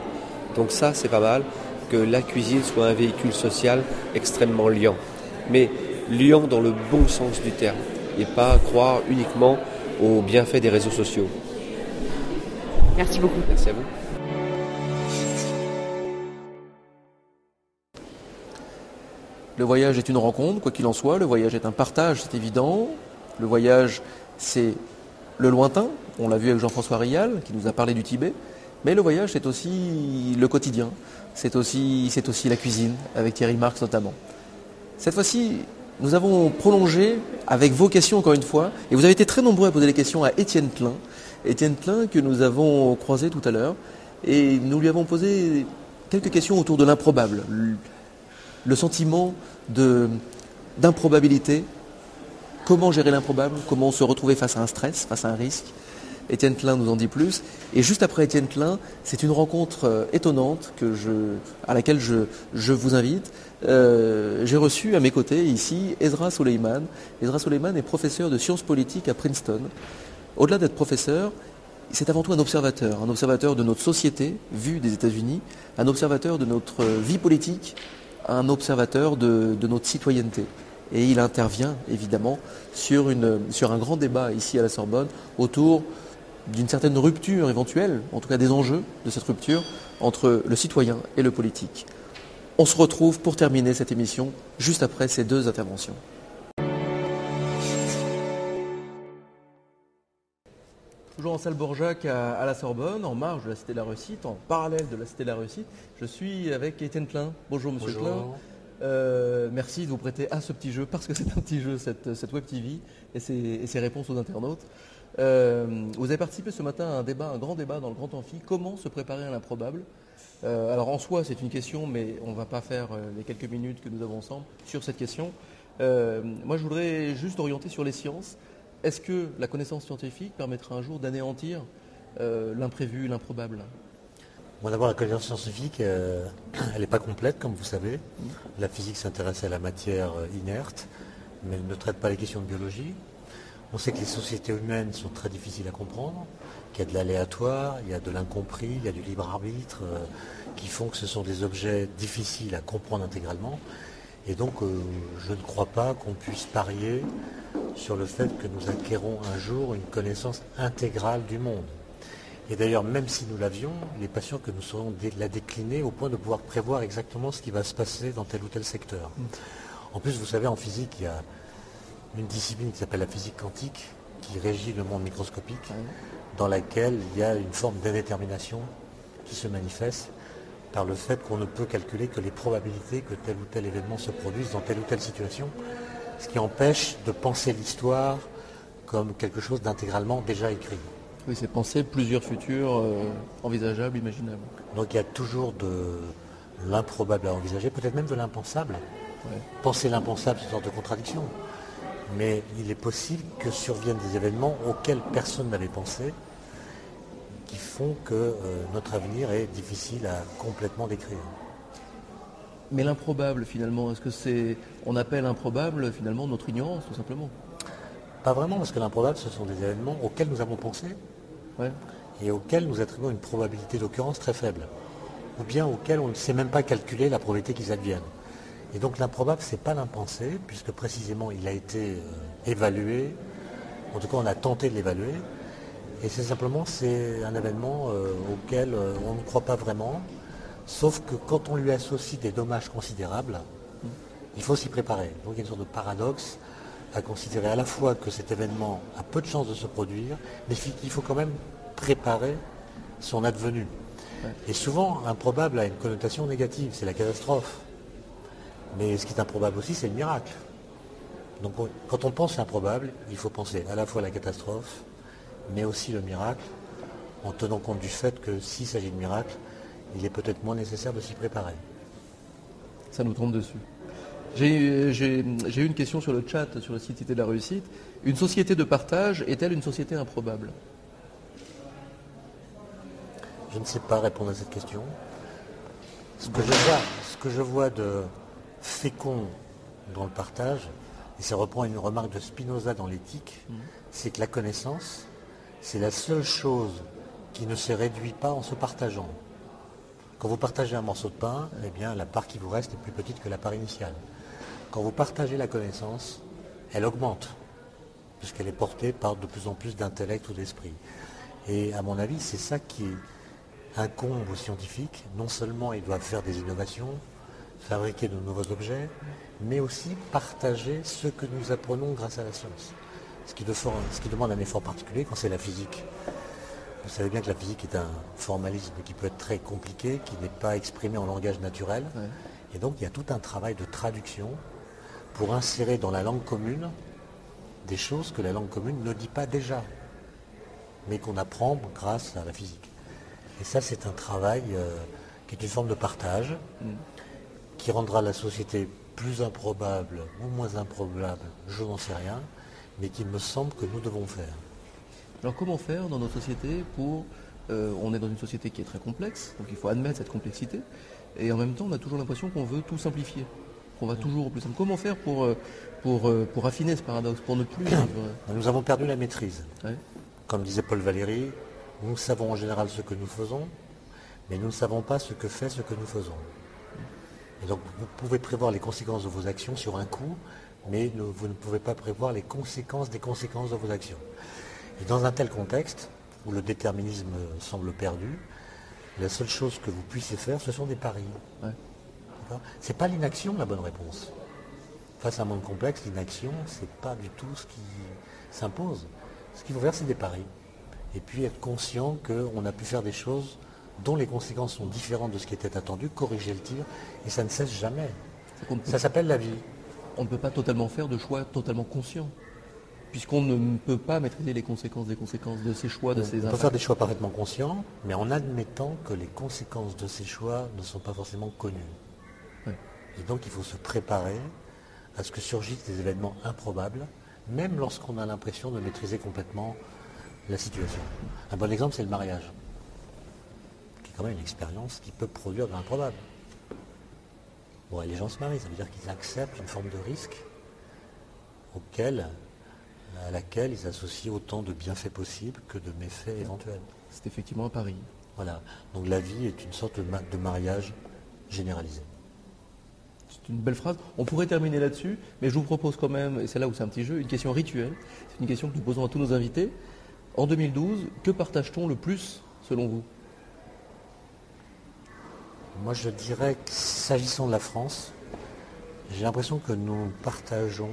Donc ça, c'est pas mal que la cuisine soit un véhicule social extrêmement liant. Mais liant dans le bon sens du terme, et pas croire uniquement aux bienfaits des réseaux sociaux. Merci beaucoup. Merci à vous. Le voyage est une rencontre, quoi qu'il en soit. Le voyage est un partage, c'est évident. Le voyage, c'est le lointain. On l'a vu avec Jean-François Rial, qui nous a parlé du Tibet. Mais le voyage, c'est aussi le quotidien. C'est aussi la cuisine, avec Thierry Marx notamment. Cette fois-ci, nous avons prolongé avec vos questions encore une fois. Et vous avez été très nombreux à poser des questions à Étienne Klein. Étienne Klein que nous avons croisé tout à l'heure. Et nous lui avons posé quelques questions autour de l'improbable. Le sentiment d'improbabilité, comment gérer l'improbable, comment se retrouver face à un stress, face à un risque. Étienne Klein nous en dit plus. Et juste après Étienne Klein, c'est une rencontre étonnante à laquelle je vous invite. J'ai reçu à mes côtés ici Ezra Soleiman. Ezra Soleiman est professeur de sciences politiques à Princeton. Au-delà d'être professeur, c'est avant tout un observateur de notre société, vue des États-Unis, un observateur de notre vie politique, un observateur de notre citoyenneté. Et il intervient évidemment sur un grand débat ici à la Sorbonne autour d'une certaine rupture éventuelle, en tout cas des enjeux de cette rupture entre le citoyen et le politique. On se retrouve pour terminer cette émission juste après ces deux interventions. Toujours en salle Borjac à la Sorbonne, en marge de la Cité de la Réussite, en parallèle de la Cité de la Réussite, je suis avec Étienne Klein. Bonjour Monsieur Klein. Merci de vous prêter à ce petit jeu, parce que c'est un petit jeu, cette Web TV et ses réponses aux internautes. Vous avez participé ce matin à un grand débat dans le Grand Amphi. Comment se préparer à l'improbable? Alors en soi, c'est une question, mais on ne va pas faire les quelques minutes que nous avons ensemble sur cette question. Moi, je voudrais juste orienter sur les sciences. Est-ce que la connaissance scientifique permettra un jour d'anéantir l'imprévu, l'improbable? Bon, d'abord, la connaissance scientifique, elle n'est pas complète, comme vous savez. La physique s'intéresse à la matière inerte, mais elle ne traite pas les questions de biologie. On sait que les sociétés humaines sont très difficiles à comprendre, qu'il y a de l'aléatoire, il y a de l'incompris, il y a du libre arbitre, qui font que ce sont des objets difficiles à comprendre intégralement. Et donc, je ne crois pas qu'on puisse parier sur le fait que nous acquérons un jour une connaissance intégrale du monde. Et d'ailleurs, même si nous l'avions, il est pas sûr que nous saurions la décliner au point de pouvoir prévoir exactement ce qui va se passer dans tel ou tel secteur. En plus, vous savez, en physique, il y a une discipline qui s'appelle la physique quantique, qui régit le monde microscopique, dans laquelle il y a une forme d'indétermination qui se manifeste par le fait qu'on ne peut calculer que les probabilités que tel ou tel événement se produise dans telle ou telle situation, ce qui empêche de penser l'histoire comme quelque chose d'intégralement déjà écrit. Oui, c'est penser plusieurs futurs envisageables, imaginables. Donc il y a toujours de l'improbable à envisager, peut-être même de l'impensable. Ouais. Penser l'impensable, c'est une sorte de contradiction. Mais il est possible que surviennent des événements auxquels personne n'avait pensé, qui font que notre avenir est difficile à complètement décrire. Mais l'improbable, finalement, est-ce que c'est... On appelle improbable, finalement, notre ignorance, tout simplement? Pas vraiment, parce que l'improbable, ce sont des événements auxquels nous avons pensé, ouais, et auxquels nous attribuons une probabilité d'occurrence très faible, ou bien auxquels on ne sait même pas calculer la probabilité qu'ils adviennent. Et donc l'improbable, ce n'est pas l'impensé, puisque précisément il a été évalué, en tout cas on a tenté de l'évaluer, et c'est un événement auquel on ne croit pas vraiment, sauf que quand on lui associe des dommages considérables, il faut s'y préparer. Donc il y a une sorte de paradoxe à considérer à la fois que cet événement a peu de chances de se produire, mais qu'il faut quand même préparer son advenu. Ouais. Et souvent, improbable a une connotation négative, c'est la catastrophe. Mais ce qui est improbable aussi, c'est le miracle. Donc quand on pense improbable, il faut penser à la fois à la catastrophe, mais aussi le miracle, en tenant compte du fait que s'il s'agit de miracle, il est peut-être moins nécessaire de s'y préparer. Ça nous tombe dessus. J'ai eu une question sur le chat, sur le site Cité de la Réussite. Une société de partage est-elle une société improbable? Je ne sais pas répondre à cette question. Ce que je vois de fécond dans le partage, et ça reprend une remarque de Spinoza dans l'éthique, c'est que la connaissance, c'est la seule chose qui ne se réduit pas en se partageant. Quand vous partagez un morceau de pain, eh bien, la part qui vous reste est plus petite que la part initiale. Quand vous partagez la connaissance, elle augmente, puisqu'elle est portée par de plus en plus d'intellect ou d'esprit. Et à mon avis, c'est ça qui incombe aux scientifiques. Non seulement ils doivent faire des innovations, fabriquer de nouveaux objets, mais aussi partager ce que nous apprenons grâce à la science. Ce qui demande un effort particulier quand c'est la physique. Vous savez bien que la physique est un formalisme qui peut être très compliqué, qui n'est pas exprimé en langage naturel. Ouais. Et donc il y a tout un travail de traduction pour insérer dans la langue commune des choses que la langue commune ne dit pas déjà, mais qu'on apprend grâce à la physique. Et ça, c'est un travail qui est une forme de partage, qui rendra la société plus improbable ou moins improbable, je n'en sais rien, mais qui me semble que nous devons faire. Alors comment faire dans notre société pour... on est dans une société qui est très complexe, donc il faut admettre cette complexité, et en même temps on a toujours l'impression qu'on veut tout simplifier, qu'on va toujours au plus simple. Comment faire pour affiner ce paradoxe, pour ne plus... Nous avons perdu la maîtrise. Ouais. Comme disait Paul Valéry, nous savons en général ce que nous faisons, mais nous ne savons pas ce que fait ce que nous faisons. Et donc vous pouvez prévoir les conséquences de vos actions sur un coup, mais vous ne pouvez pas prévoir les conséquences des conséquences de vos actions. Et dans un tel contexte, où le déterminisme semble perdu, la seule chose que vous puissiez faire, ce sont des paris. Ouais. Ce n'est pas l'inaction la bonne réponse. Face à un monde complexe, l'inaction, ce n'est pas du tout ce qui s'impose. Ce qu'il faut faire, c'est des paris. Et puis être conscient qu'on a pu faire des choses dont les conséquences sont différentes de ce qui était attendu, corriger le tir, et ça ne cesse jamais. Ça s'appelle la vie. On ne peut pas totalement faire de choix totalement conscients, puisqu'on ne peut pas maîtriser les conséquences de ces choix, de ces impacts. On peut faire des choix parfaitement conscients, mais en admettant que les conséquences de ces choix ne sont pas forcément connues. Ouais. Et donc il faut se préparer à ce que surgissent des événements improbables, même lorsqu'on a l'impression de maîtriser complètement la situation. Un bon exemple, c'est le mariage, qui est quand même une expérience qui peut produire de l'improbable. Bon, et les gens se marient, ça veut dire qu'ils acceptent une forme de risque à laquelle ils associent autant de bienfaits possibles que de méfaits éventuels. C'est effectivement un pari. Voilà. Donc la vie est une sorte de mariage généralisé. C'est une belle phrase. On pourrait terminer là-dessus, mais je vous propose quand même, et c'est là où c'est un petit jeu, une question rituelle. C'est une question que nous posons à tous nos invités. En 2012, que partage-t-on le plus, selon vous? Moi, je dirais que s'agissant de la France, j'ai l'impression que nous partageons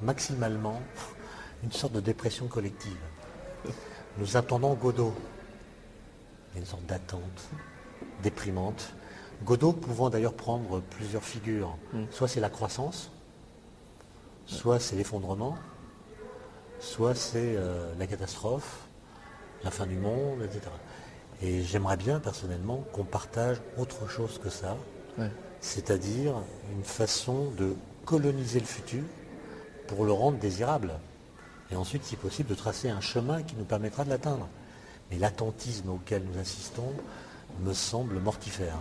maximalement une sorte de dépression collective. Nous attendons Godot. Il y a une sorte d'attente déprimante. Godot pouvant d'ailleurs prendre plusieurs figures. Soit c'est la croissance, soit c'est l'effondrement, soit c'est la catastrophe, la fin du monde, etc. Et j'aimerais bien personnellement qu'on partage autre chose que ça, c'est-à-dire une façon de coloniser le futur pour le rendre désirable. Et ensuite, si possible, de tracer un chemin qui nous permettra de l'atteindre. Mais l'attentisme auquel nous assistons me semble mortifère.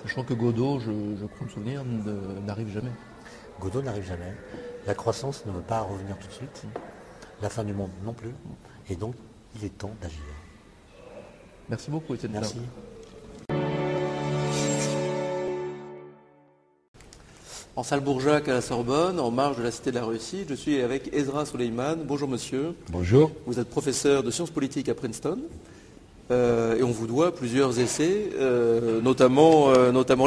Sachant que Godot, je crois me souvenir, n'arrive jamais. Godot n'arrive jamais. La croissance ne veut pas revenir tout de suite. La fin du monde non plus. Et donc, il est temps d'agir. Merci beaucoup, Étienne. Merci. En salle Bourjac à la Sorbonne, en marge de la Cité de la Réussite, je suis avec Ezra Soleiman. Bonjour monsieur. Bonjour. Vous êtes professeur de sciences politiques à Princeton. Et on vous doit plusieurs essais, notamment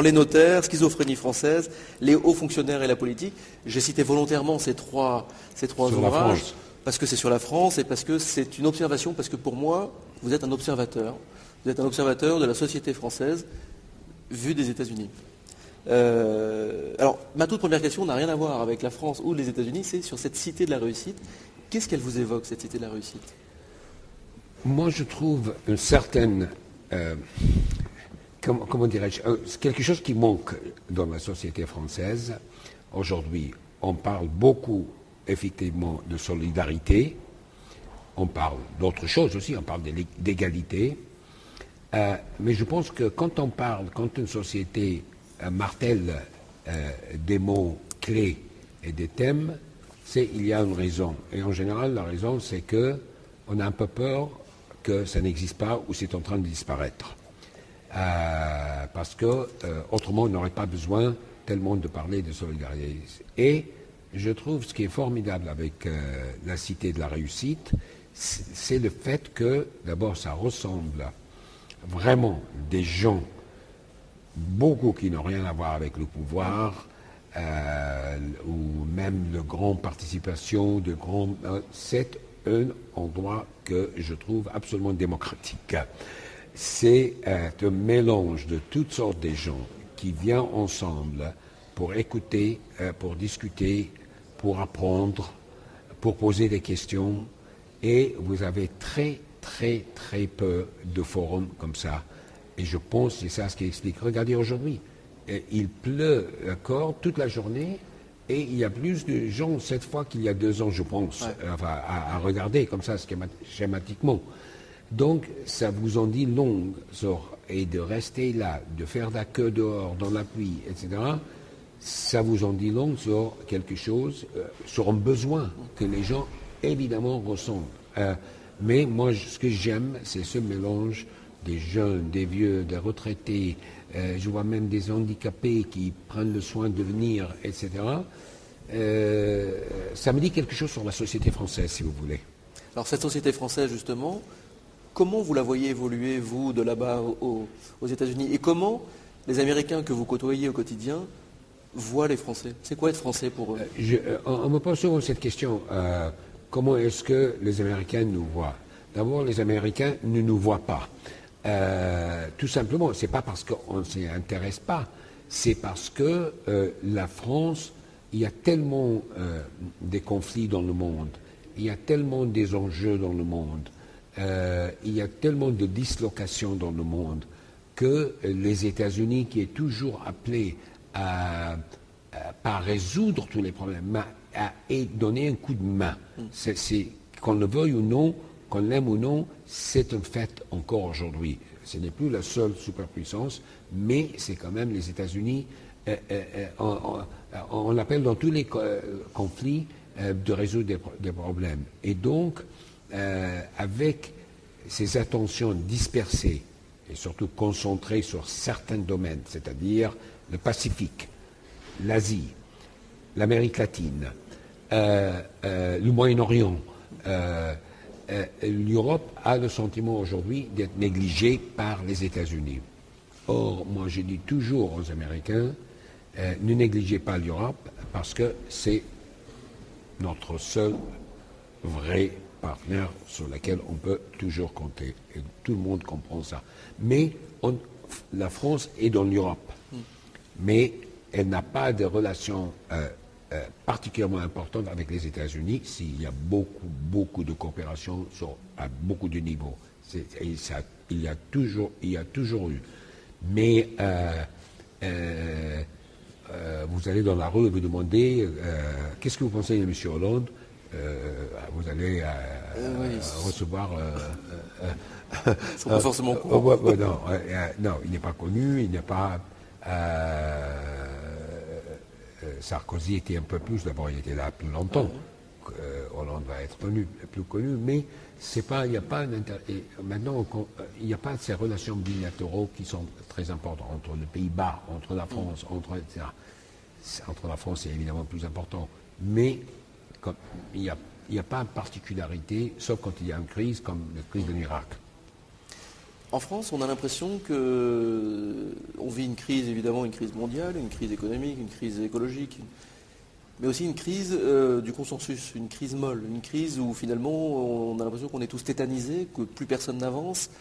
Les notaires, Schizophrénie française, Les hauts fonctionnaires et la politique. J'ai cité volontairement ces trois ouvrages parce que c'est sur la France et parce que c'est une observation, parce que pour moi, vous êtes un observateur. Vous êtes un observateur de la société française vue des États-Unis. Alors, ma toute première question n'a rien à voir avec la France ou les États-Unis, c'est sur cette Cité de la Réussite. Qu'est-ce qu'elle vous évoque, cette Cité de la Réussite ? Moi, je trouve une certaine, comment dirais-je, quelque chose qui manque dans la société française. Aujourd'hui, on parle beaucoup, effectivement, de solidarité. On parle d'autres choses aussi, on parle d'égalité. Mais je pense que quand une société martèle des mots clés et des thèmes, il y a une raison. Et en général, la raison, c'est qu'on a un peu peur que ça n'existe pas ou c'est en train de disparaître. Parce que autrement, on n'aurait pas besoin tellement de parler de solidarité. Et je trouve ce qui est formidable avec la Cité de la Réussite, c'est le fait que, d'abord, ça ressemble vraiment des gens, beaucoup qui n'ont rien à voir avec le pouvoir, ou même de grande participation, c'est un endroit que je trouve absolument démocratique. C'est un mélange de toutes sortes de gens qui viennent ensemble pour écouter, pour discuter, pour apprendre, pour poser des questions. Et vous avez très, très, très peu de forums comme ça. Et je pense que c'est ça ce qui explique. Regardez aujourd'hui, il pleut encore toute la journée. Et il y a plus de gens cette fois qu'il y a 2 ans, je pense, à regarder comme ça, schématiquement. Donc, ça vous en dit long, et de rester là, de faire la queue dehors, dans la pluie, etc., ça vous en dit long sur quelque chose, sur un besoin que les gens, évidemment, ressentent. Mais moi, ce que j'aime, c'est ce mélange des jeunes, des vieux, des retraités. Je vois même des handicapés qui prennent le soin de venir, etc. Ça me dit quelque chose sur la société française, si vous voulez. Alors cette société française, justement, comment vous la voyez évoluer, vous, de là-bas aux États-Unis ? Et comment les Américains que vous côtoyez au quotidien voient les Français ? C'est quoi être Français pour eux ? On me pose souvent cette question. Comment est-ce que les Américains nous voient ? D'abord, les Américains ne nous voient pas. Tout simplement, c'est pas parce qu'on ne s'y intéresse pas, c'est parce que la France, il y a tellement des conflits dans le monde, il y a tellement des enjeux dans le monde, il y a tellement de dislocations dans le monde que les États-Unis, qui est toujours appelé à pas résoudre tous les problèmes, et donner un coup de main. C'est qu'on le veuille ou non, qu'on l'aime ou non, c'est un fait encore aujourd'hui. Ce n'est plus la seule superpuissance, mais c'est quand même les États-Unis. On l'appelle dans tous les conflits de résoudre des problèmes. Et donc, avec ces attentions dispersées et surtout concentrées sur certains domaines, c'est-à-dire le Pacifique, l'Asie, l'Amérique latine, le Moyen-Orient, l'Europe a le sentiment aujourd'hui d'être négligée par les États-Unis. Or, moi je dis toujours aux Américains, ne négligez pas l'Europe parce que c'est notre seul vrai partenaire sur lequel on peut toujours compter. Et tout le monde comprend ça. Mais la France est dans l'Europe. Mais elle n'a pas de relations particulièrement importante avec les États-Unis, s'il y a beaucoup de coopération à beaucoup de niveaux. Il y a toujours eu. Mais vous allez dans la rue et vous demandez qu'est-ce que vous pensez de M. Hollande, vous allez recevoir... Ils sont pas forcément courants. Non, il n'est pas connu, il n'est pas... Sarkozy était un peu plus, d'abord il était là plus longtemps. Hollande va être plus connu, mais c'est pas, il n'y a pas maintenant il n'y a pas ces relations bilatéraux qui sont très importantes entre les Pays-Bas, entre la France, etc. Entre la France, c'est évidemment plus important, mais il n'y a pas de particularité, sauf quand il y a une crise comme la crise de l'Irak. En France, on a l'impression qu'on vit une crise, évidemment, une crise mondiale, une crise économique, une crise écologique, mais aussi une crise du consensus, une crise molle, une crise où finalement on a l'impression qu'on est tous tétanisés, que plus personne n'avance.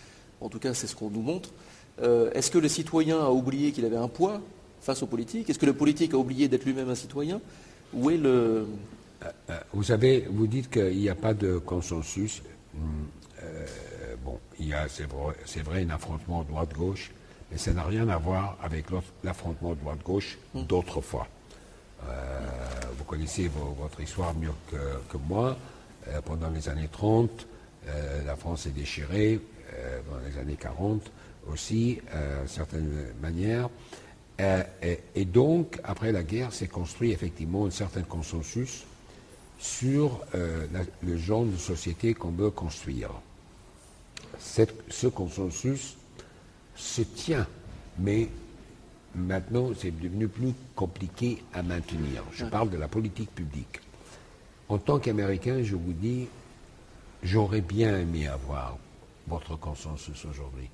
En tout cas, c'est ce qu'on nous montre. Est-ce que le citoyen a oublié qu'il avait un poids face aux politiques? Est-ce que le politique a oublié d'être lui-même un citoyen? Où est le... Vous savez, vous dites qu'il n'y a pas de consensus. Il y a, c'est vrai, un affrontement droite-gauche, mais ça n'a rien à voir avec l'affrontement droite-gauche d'autrefois. Vous connaissez votre histoire mieux que moi. Pendant les années 30, la France est déchirée, dans les années 40 aussi, d'une certaine manière. Et donc, après la guerre, s'est construit effectivement un certain consensus sur le genre de société qu'on veut construire. Ce consensus se tient, mais maintenant c'est devenu plus compliqué à maintenir. Je parle de la politique publique. En tant qu'Américain, je vous dis, j'aurais bien aimé avoir votre consensus aujourd'hui,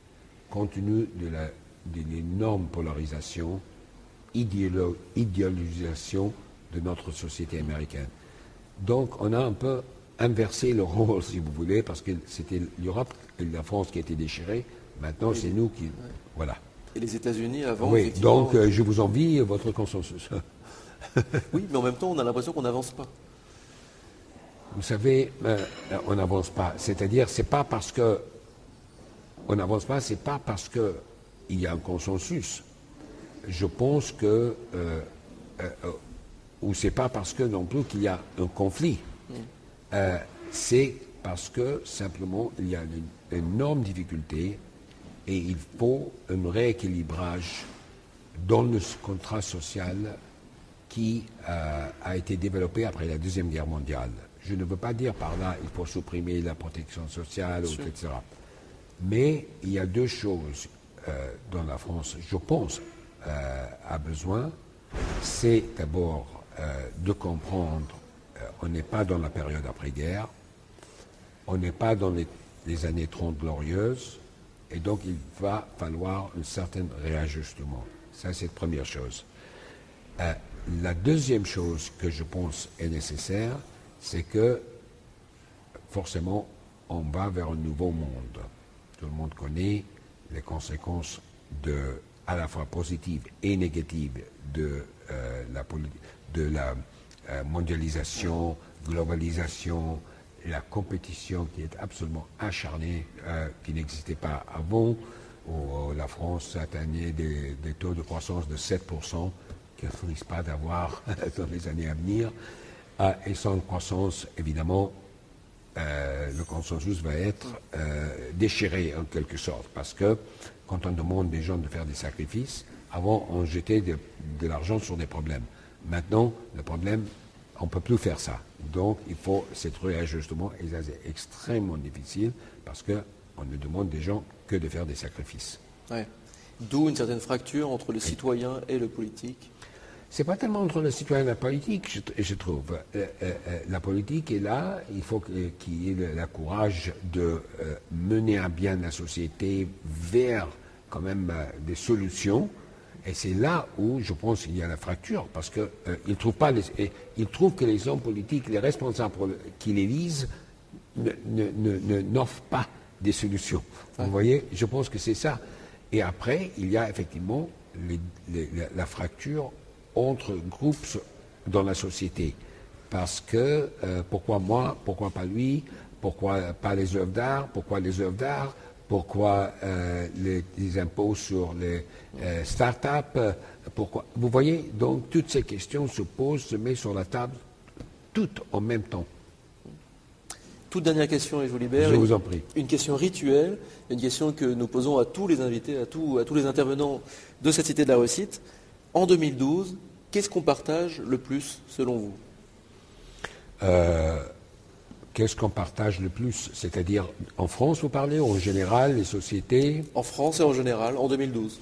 compte tenu de l'énorme polarisation, idéalisation de notre société américaine. Donc on a un peu inverser le rôle, si vous voulez, parce que c'était l'Europe et la France qui étaient déchirées. Maintenant, c'est nous qui... Voilà. Et les États-Unis avant... Oui, donc je vous envie votre consensus. Oui, mais en même temps, on a l'impression qu'on n'avance pas. Vous savez, on n'avance pas. C'est-à-dire, c'est pas parce que... On n'avance pas, c'est pas parce qu'il y a un consensus. Je pense que... ou c'est pas parce que non plus qu'il y a un conflit. C'est parce que simplement il y a une énorme difficulté et il faut un rééquilibrage dans le contrat social qui a été développé après la Deuxième Guerre mondiale. Je ne veux pas dire par là il faut supprimer la protection sociale, etc. Mais il y a deux choses dont la France, je pense, a besoin. C'est d'abord de comprendre on n'est pas dans la période après-guerre, on n'est pas dans les années 30 glorieuses, et donc il va falloir un certain réajustement. Ça, c'est la première chose. La deuxième chose que je pense est nécessaire, c'est que forcément, on va vers un nouveau monde. Tout le monde connaît les conséquences à la fois positives et négatives de la mondialisation, globalisation, la compétition qui est absolument acharnée, qui n'existait pas avant, où la France atteignait des taux de croissance de 7%, qu'elle ne risque pas d'avoir dans les années à venir. Et sans croissance, évidemment, le consensus va être déchiré en quelque sorte, parce que quand on demande des gens de faire des sacrifices, avant on jetait de l'argent sur des problèmes. Maintenant, le problème, on ne peut plus faire ça. Donc, il faut cette réajustement, et ça c'est extrêmement difficile, parce qu'on ne demande des gens que de faire des sacrifices. Ouais. D'où une certaine fracture entre le citoyen et le politique. C'est pas tellement entre le citoyen et la politique, je trouve. La politique est là, il faut qu'il y ait le courage de mener à bien la société vers quand même des solutions. Et c'est là où je pense qu'il y a la fracture, parce qu'ils trouvent que les hommes politiques, les responsables qui les lisent, n'offrent pas des solutions. Vous voyez, je pense que c'est ça. Et après, il y a effectivement la fracture entre groupes dans la société. Parce que pourquoi moi, pourquoi pas lui, pourquoi pas les œuvres d'art, pourquoi les œuvres d'art, pourquoi les impôts sur les start-up, pourquoi. Vous voyez, donc toutes ces questions se posent, se mettent sur la table, toutes en même temps. Toute dernière question et je vous libère. Je vous en prie. Une question rituelle, une question que nous posons à tous les invités, à tous les intervenants de cette Cité de la Réussite. En 2012, qu'est-ce qu'on partage le plus selon vous ? Qu'est-ce qu'on partage le plus? C'est-à-dire en France, vous parlez, ou en général, les sociétés? En France et en général, en 2012.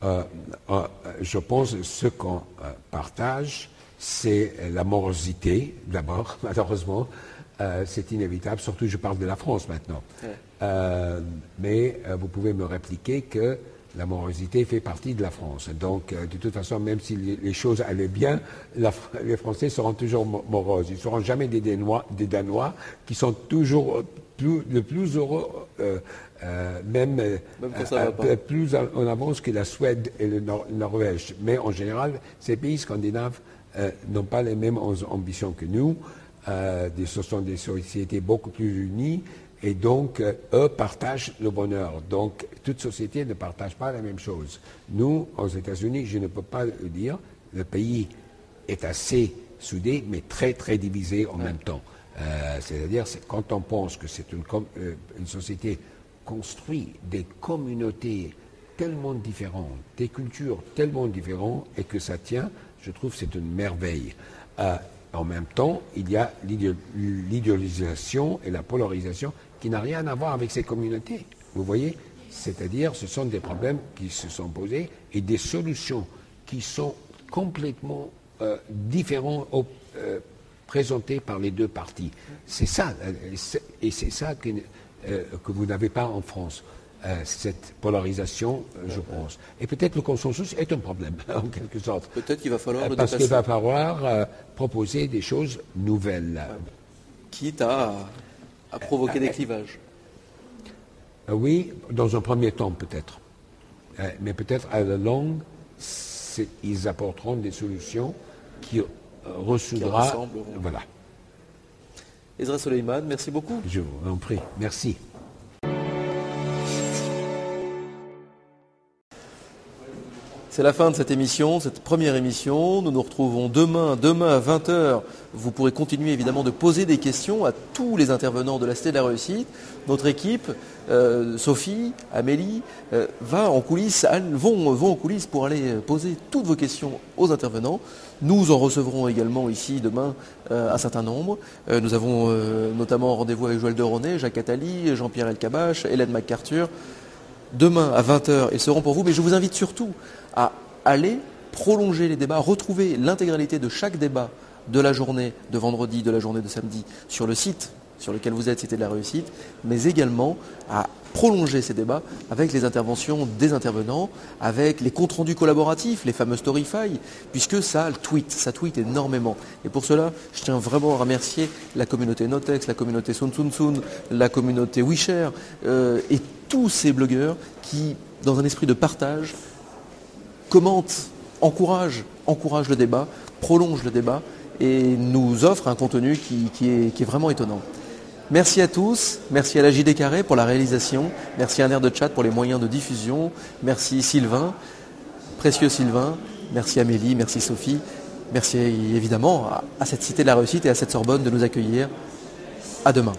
Je pense que ce qu'on partage, c'est la morosité, d'abord, malheureusement. C'est inévitable, surtout je parle de la France maintenant. Ouais. Mais vous pouvez me répliquer que la morosité fait partie de la France. Donc, de toute façon, même si les choses allaient bien, les Français seront toujours moroses. Ils ne seront jamais des Danois qui sont toujours le plus heureux, même plus en avance que la Suède et le Norvège. Mais en général, ces pays scandinaves n'ont pas les mêmes ambitions que nous. Ce sont des sociétés beaucoup plus unies. Et donc, eux partagent le bonheur. Donc, toute société ne partage pas la même chose. Nous, aux États-Unis, je ne peux pas le dire, le pays est assez soudé, mais très, très divisé en même temps. C'est-à-dire, quand on pense que c'est une société construite des communautés tellement différentes, des cultures tellement différentes, et que ça tient, je trouve que c'est une merveille. En même temps, il y a l'idéalisation et la polarisation qui n'a rien à voir avec ces communautés. Vous voyez? C'est-à-dire, ce sont des problèmes qui se sont posés et des solutions qui sont complètement différentes présentées par les deux parties. C'est ça, et c'est ça que vous n'avez pas en France. Cette polarisation, je pense. Et peut-être le consensus est un problème, en quelque sorte. Peut-être qu'il va falloir le parce dépasser. qu'il va falloir proposer des choses nouvelles. Quitte à provoquer des clivages. Oui, dans un premier temps, peut-être. Mais peut-être à la longue, ils apporteront des solutions qui ressoudra. Voilà. Ezra Soleiman, merci beaucoup. Je vous en prie. Merci. C'est la fin de cette émission, cette première émission. Nous nous retrouvons demain à 20h. Vous pourrez continuer évidemment de poser des questions à tous les intervenants de la Cité de la Réussite. Notre équipe, Sophie, Amélie, vont en coulisses pour aller poser toutes vos questions aux intervenants. Nous en recevrons également ici demain un certain nombre. Nous avons notamment rendez-vous avec Joël Deronet, Jacques Attali, Jean-Pierre Elkabbach, Hélène MacArthur. Demain à 20h, ils seront pour vous, mais je vous invite surtout à aller prolonger les débats, retrouver l'intégralité de chaque débat de la journée de vendredi, de la journée de samedi sur le site sur lequel vous êtes, Cité de la Réussite, mais également à prolonger ces débats avec les interventions des intervenants, avec les comptes rendus collaboratifs, les fameux Storyfy, puisque ça tweet énormément. Et pour cela, je tiens vraiment à remercier la communauté Notex, la communauté Sun Sun Sun, la communauté WeShare et tous ces blogueurs qui, dans un esprit de partage, commentent, encouragent le débat, prolongent le débat et nous offrent un contenu qui est vraiment étonnant. Merci à tous, merci à la JD Carré pour la réalisation, merci à Un Air de Chat pour les moyens de diffusion, merci Sylvain, précieux Sylvain, merci Amélie, merci Sophie, merci évidemment à cette Cité de la Réussite et à cette Sorbonne de nous accueillir. À demain.